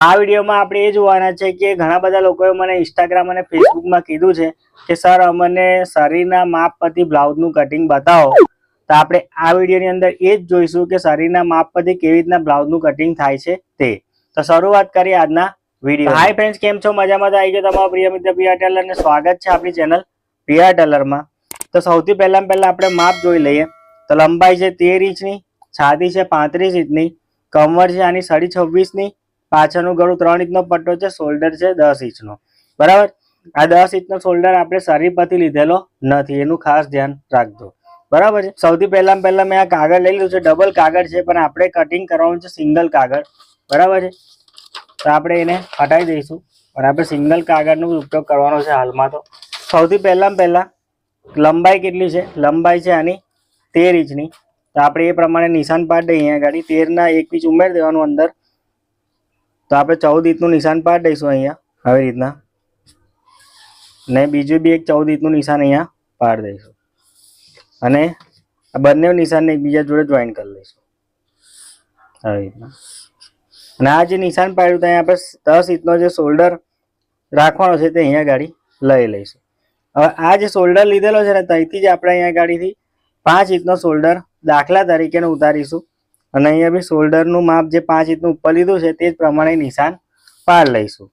આ વિડીયોમાં આપણે એ જોવાના છે કે ઘણા બધા લોકોએ મને ઇન્સ્ટાગ્રામ અને ફેસબુકમાં કીધું છે કે સર અમને શરીરના માપ પરથી બ્લાઉઝનું કટિંગ બતાવો. તો આપણે આ વિડીયોની અંદર એ જ જોઈશું કે શરીરના માપ પરથી કેવી રીતના બ્લાઉઝનું કટિંગ થાય છે તે. તો શરૂઆત કરીએ આજના વિડીયો. હાય ફ્રેન્ડ્સ, કેમ છો? મજામાં તો આવી ગયો તમારો પ્રિય મિત્ર પ્રિયા ટેલર ને સ્વાગત છે આપણી ચેનલ પ્રિયા ટેલરમાં. તો સૌથી પહેલા આપણે માપ જોઈ લઈએ. તો લંબાઈ છે 13 ઇંચની, છાતી છે 35 ઇંચની, કમર છે આની 26.5ની, પાછળનું ગળું 3 ઇંચનો પટ્ટો છે, શોલ્ડર છે 10 ઇંચનો. બરાબર. આ 10 ઇંચનો શોલ્ડર આપણે શરીર પરથી લીધેલો નથી, એનું ખાસ ધ્યાન રાખજો. બરાબર છે. સૌથી પહેલા મેં આ કાગળ લઈ લીધું છે. ડબલ કાગળ છે પણ આપણે કટિંગ કરવાનું છે સિંગલ કાગળ. બરાબર છે. તો આપણે એને હટાવી દઈશું અને આપણે સિંગલ કાગળનો ઉપયોગ કરવાનો છે હાલમાં. તો સૌથી પહેલા લંબાઈ કેટલી છે? લંબાઈ છે આની 13 ઇંચની. તો આપણે એ પ્રમાણે નિશાન પાડી દઈએ. અહીંયા ગાડી 13ના 1 ઇંચ ઉમેરી દેવાનું અંદર. તો આપણે 14 ઇંચનું નિશાન પાડી દઈશું અહીંયા આવી રીતના, ને બીજું બી એક 14 ઇંચનું નિશાન અહીંયા પાડી દઈશું અને આ બંને નિશાનને એકબીજા જોડે જોઈન કરી લઈશું આવી રીતના. અને આ જે નિશાન પાડ્યું ત્યાં આપણે 10 ઇંચનો જે શોલ્ડર રાખવાનો છે તે અહીંયા ગાડી લઈ લઈશું. હવે આ જે શોલ્ડર લીધેલો છે ને ત્યાંથી જ આપણે અહીંયા ગાડીથી 5 ઇંચનો શોલ્ડર દાખલા તરીકે ઉતારીશું અને અહીંયા બી શોલ્ડરનું માપ જે 5 ઇંચનું ઉપર લીધું છે તે જ પ્રમાણે નિશાન પાડી લઈશું.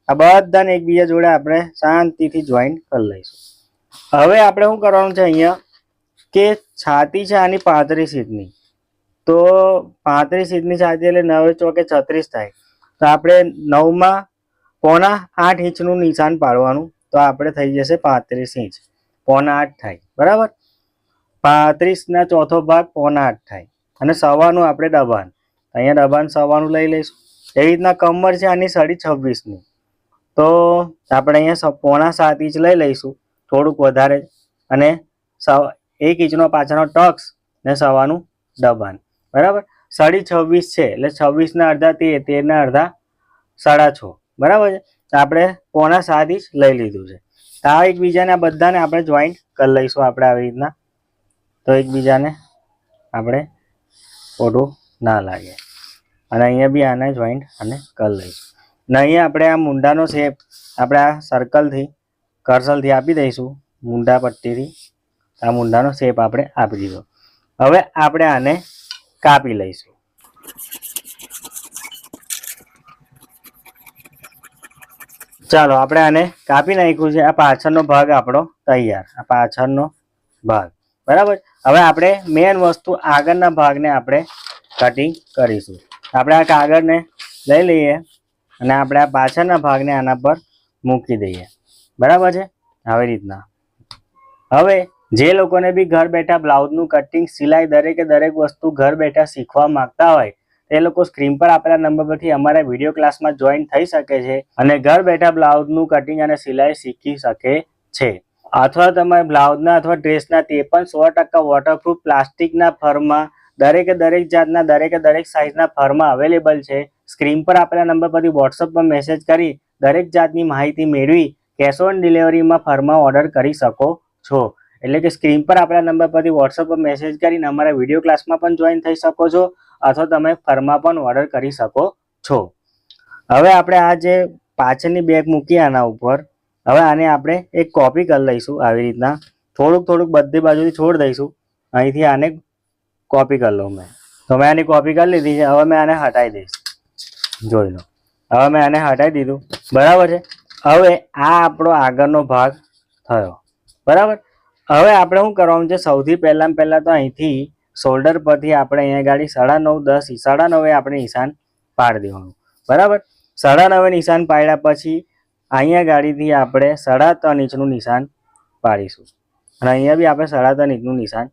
આ બધાને એકબીજા જોડે આપણે શાંતિથી જોઈન કરી લઈશું. હવે આપણે શું કરવાનું છે અહીંયા કે છાતી છે આની 35 ઇંચની. તો 35 ઇંચની છાતી એટલે 9 ચોકે 36 થાય. તો આપણે 9માં 8.25 ઇંચનું નિશાન પાડવાનું. તો આપણે થઈ જશે 35 ઇંચ. 8.25 થાય. બરાબર. 35ના ચોથો ભાગ 8.25 થાય અને સવાનું આપણે દબાણ, અહીંયા દબાણ સવાનું લઈ લઈશું. એવી રીતના કમર છે આની 26.5ની. તો આપણે અહીંયા 7.25 ઇંચ લઈ લઈશું, થોડુંક વધારે, અને 1 ઇંચનો પાછળનો ટક્સ ને સવાનું દબાણ. બરાબર. 26.5 છે એટલે 26ના અડધા 13, 13ના અડધા 6.5. બરાબર છે. તો આપણે 7.25 ઇંચ લઈ લીધું છે. તો આ એકબીજાને આ બધાને આપણે જોઈન્ટ કરી લઈશું આપણે આવી રીતના. તો એકબીજાને આપણે ખોટું ના લાગે અને અહીંયા બી આને જોઈન્ટ અને કરી લઈશું. ને અહીંયા આપણે આ મુંડાનો શેપ આપણે આ સર્કલથી કર્સલથી આપી દઈશું. મુંડા પટ્ટીથી આ મુંડાનો શેપ આપણે આપી દીધો. હવે આપણે આને કાપી લઈશું. ચાલો આપણે આને કાપી નાખ્યું છે. આ પાછળનો ભાગ આપણો તૈયાર. આ પાછળનો ભાગ. બરાબર. હવે આપણે મેન વસ્તુ આગળના ભાગને આપણે કટિંગ કરીશું. આપણે આ કાગળને લઈ લઈએ અને આપણે આ પાછળના ભાગને આના પર મૂકી દઈએ. બરાબર છે. આવી રીતના. હવે જે લોકોને બી ઘર બેઠા બ્લાઉઝનું કટિંગ, સિલાઈ, દરેક વસ્તુ ઘર બેઠા શીખવા માંગતા હોય એ લોકો સ્ક્રીન પર આપેલા નંબર પરથી અમારા વિડીયો ક્લાસમાં જોઈન થઈ શકે છે અને ઘર બેઠા બ્લાઉઝનું કટિંગ અને સિલાઈ શીખી શકે છે. અથવા તમે બ્લાઉઝના અથવા ડ્રેસના તે પણ 100% વોટરપ્રૂફ પ્લાસ્ટિકના ફરમાં દરેક જાતના દરેક સાઇઝના ફરમાં અવેલેબલ છે. સ્ક્રીન પર આપેલા નંબર પરથી વોટ્સઅપ પર મેસેજ કરી દરેક જાતની માહિતી મેળવી કેશ ઓન ડિલિવરીમાં ફરમાં ઓર્ડર કરી શકો છો. એટલે કે સ્ક્રીન પર આપેલા નંબર પરથી વોટ્સઅપ પર મેસેજ કરીને અમારા વિડીયો ક્લાસમાં પણ જોઈન થઈ શકો છો અથવા તમે ફરમાં પણ ઓર્ડર કરી શકો છો. હવે આપણે આ જે પાછળની બેગ મૂકી આના ઉપર, હવે આને આપણે એક કોપી કરી લઈશું આવી રીતના. થોડુંક બધી બાજુથી છોડ દઈશું. અહીંથી આને કોપી કરી લઉં મેં. તો મેં આની કોપી કરી લીધી છે. હવે મેં આને હટાવી દઈશ. જોઈ લો. હવે મેં આને હટાવી દીધું. બરાબર છે. હવે આ આપણો આગળનો ભાગ થયો. બરાબર. હવે આપણે શું કરવાનું છે? સૌથી પહેલા તો અહીંથી શોલ્ડર પરથી આપણે અહીંયા ગાડી 9.5 10 9.5 આપણે નિશાન પાડી દેવાનું. બરાબર. 9.5 નિશાન પાડ્યા પછી અહીંયા ગાડીથી આપણે 3.5 ઇંચનું નિશાન પાડીશું અને અહીંયા બી આપણે 3.5 ઇંચનું નિશાન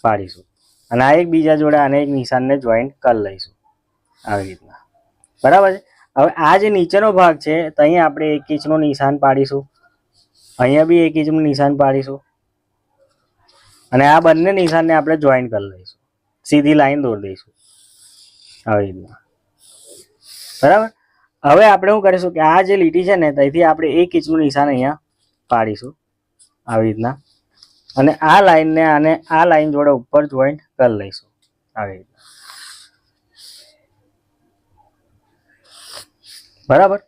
પાડીશું અને આ એકબીજા જોડે આને એક નિશાનને જોઈન્ટ કરી લઈશું આવી રીતના. બરાબર છે. હવે આ જે નીચેનો ભાગ છે તો અહીંયા આપણે 1 ઇંચનું નિશાન પાડીશું, અહીંયા બી 1 ઇંચનું નિશાન પાડીશું અને આ બંને નિશાનને આપણે જોઈન્ટ કરી લઈશું. સીધી લાઈન દોરી દઈશું આવી રીતના. બરાબર. હવે આપણે શું કરીશું કે આ જે લીટી છે ને ત્યાંથી આપણે 1 ઇંચનું નિશાન અહીંયા પાડીશું આવી રીતના અને આ લાઈનને આને આ લાઈન જોડે ઉપર જોઈન્ટ કરી લઈશું આવી રીતના. બરાબર.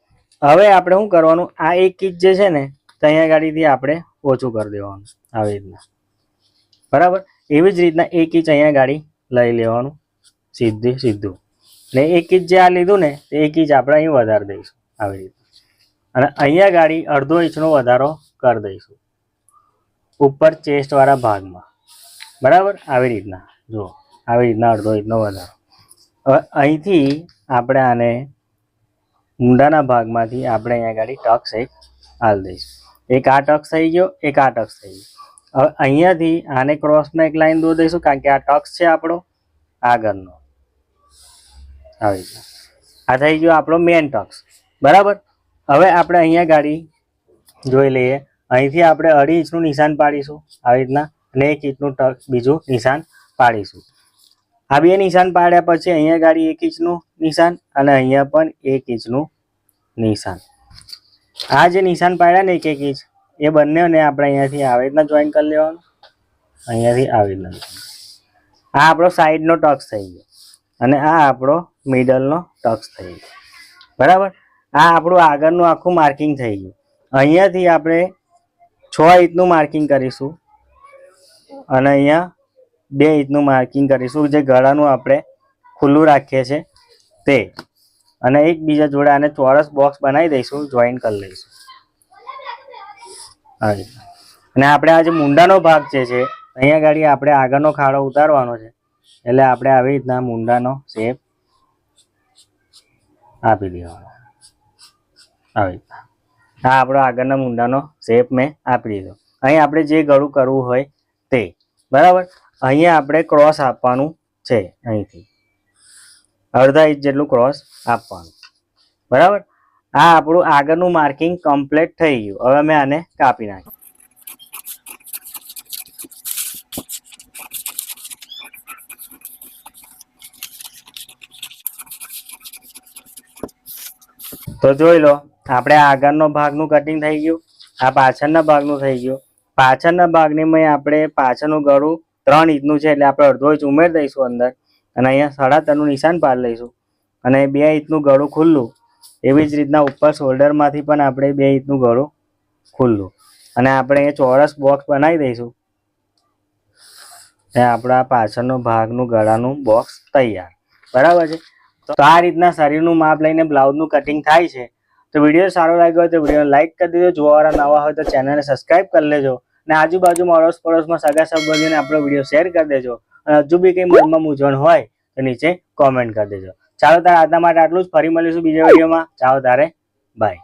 હવે આપણે શું કરવાનું, આ 1 ઇંચ જે છે ને તો અહીંયા ગાડીથી આપણે ઓછું કરી દેવાનું આવી રીતના. બરાબર. એવી જ રીતના 1 ઇંચ અહીંયા ગાડી લઈ લેવાનું સીધું. ને 1 ઇંચ જે આ લીધું ને તે 1 ઇંચ આપણે અહીં વધારી દઈશું આવી રીતે. અને અહીંયા ગાડી અડધો ઇંચનો વધારો કરી દઈશું ઉપર ચેસ્ટ વાળા ભાગમાં. બરાબર. આવી રીતના જુઓ, આવી રીતના અડધો ઇંચનો વધારો. હવે અહીંથી આપણે આને ઊંડાના ભાગમાંથી આપણે અહીંયા ગાડી ટક્સ એક હાલ દઈશું. એક આ ટક્સ થઈ ગયો, એક આ ટક્સ થઈ ગયો. હવે અહીંયાથી આને ક્રોસમાં એક લાઈન દોરી દઈશું કારણ કે આ ટક્સ છે આપણો આગળનો. આવી રીતના આ થઈ ગયો આપણો મેન ટક્સ. બરાબર. હવે આપણે અહીંયા ગાડી જોઈ લઈએ. અહીંથી આપણે 2.5 ઇંચનું નિશાન પાડીશું આવી રીતના અને 1 ઇંચનું બીજું નિશાન પાડીશું. આ બે નિશાન પાડ્યા પછી અહીંયા ગાડી 1 ઇંચનું નિશાન અને અહીંયા પણ 1 ઇંચનું નિશાન. આ જે નિશાન પાડ્યા ને 1 ઇંચ એ બંનેને આપણે અહીંયાથી આવી રીતના જોઈન કરી લેવાનું. અહીંયાથી આવી રીતના. આ આપણો સાઈડનો ટક્સ થઈ ગયો અને આ આપણો મિડલનો ટક્સ થઈ ગયો. બરાબર. આ આપણું આગળનું આખું માર્કિંગ થઈ ગયું. અહીંયાથી આપણે 6 ઇંચનું માર્કિંગ કરીશું અને અહીંયા 2 ઇંચનું માર્કિંગ કરીશું જે ગળાનું આપણે ખુલ્લું રાખીએ છીએ તે. અને એકબીજા જોડે આને ચોરસ બોક્સ બનાવી દઈશું, જોઈન કરી લઈશું આવી. અને આપણે આ જે મુંડાનો ભાગ છે અહીંયા ગાડી આપણે આગળનો ખાડો ઉતારવાનો છે એટલે આપણે આવી રીતના મુંડાનો શેપ આપી દેવાનો આવી રીતના. આ આપણો આગળના મુંડાનો શેપ મેં આપી દીધો. અહીં આપણે જે ગળું કરવું હોય તે. બરાબર. અહીંયા આપણે ક્રોસ આપવાનું છે અહીંથી 1/2 ઇંચ જેટલું ક્રોસ આપવાનું. બરાબર. આ આપણું આગળનું માર્કિંગ કમ્પ્લીટ થઈ ગયું. હવે મેં આને કાપી નાખ્યું. તો જોઈ લો આપણે આગળનો ભાગનું કટિંગ થઈ ગયું, આ પાછળના ભાગનું થઈ ગયું. પાછળના ભાગની મેં આપણે પાછળનું ગળું 3 ઇંચનું છે એટલે આપણે 1/2 ઇંચ ઉમેરી દઈશું અંદર અને અહીંયા 3.5નું નિશાન પાડી લઈશું અને 2 ઇંચનું ગળું ખુલ્લું. એવી જ રીતના ઉપર શોલ્ડરમાંથી પણ આપણે 2 ઇંચનું ગળું ખુલ્લું અને આપણે અહીંયા ચોરસ બોક્સ બનાવી દઈશું. એ આપણા પાછળનો ભાગનું ગળાનું બોક્સ તૈયાર. બરાબર છે. તો આ રીતના શરીરનું માપ લઈને બ્લાઉઝનું કટિંગ થાય છે. તો વિડીયો સારો લાગ્યો હોય તો વિડીયોને લાઇક કરી દેજો. જોવાવાળા નવા હોય તો ચેનલને સબસ્ક્રાઇબ કરી લેજો અને આજુબાજુમાં અડોશ પડોશમાં સગા સંબંધીઓને આપણો વિડીયો શેર કરી દેજો. અને હજુ બી કંઈ મનમાં મૂંઝવણ હોય તો નીચે કોમેન્ટ કરી દેજો. ચાલો તારે આજના માટે આટલું જ. ફરી મળીશું બીજા વિડીયોમાં. ચાલો તારે બાય.